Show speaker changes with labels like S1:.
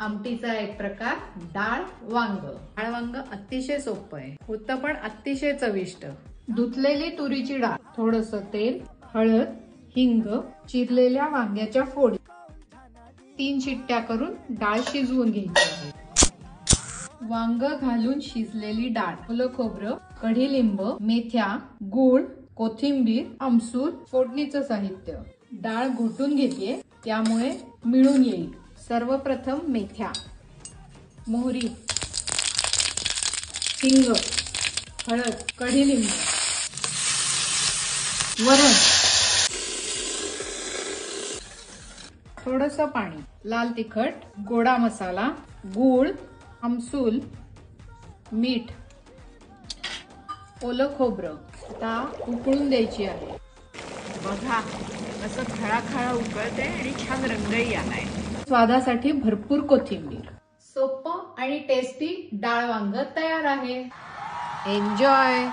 S1: आमटीचा एक प्रकार डाळ वांग।
S2: डाळ वांग अतिशय सोपं आहे, होतं पण अतिशय चविष्ट।
S1: धुतलेली तुरीची डाळ, थोडस तेल, हळद, हिंग, चिरलेल्या वांग्याच्या फोडी, 3 शिट्ट्या करून डाळ शिजवून घ्यायची आहे। वांग घालून शिजलेली डाळ, ओलं खोबरं, कढीलिंब, मेथ्या, गूळ, कोथिंबीर, आमसूल, फोडणीचं साहित्य। डाळ घोटून घेते त्यामुळे मिळून येईल। सर्वप्रथम मेथ्या, मोहरी, हिंग, हळद, कढीलिंब, वरण, थोडंसं पाणी, लाल तिखट, गोडा मसाला, गूळ, आमसूल, मीठ, ओलं खोबरं। आता उकळून द्यायची आहे।
S2: बघा असं खळाखळा उकळते आणि छान रंगही आलाय।
S1: स्वादासाठी भरपूर कोथिंबीर। सोपं आणि टेस्टी डाळ वांग तयार आहे।
S2: एन्जॉय।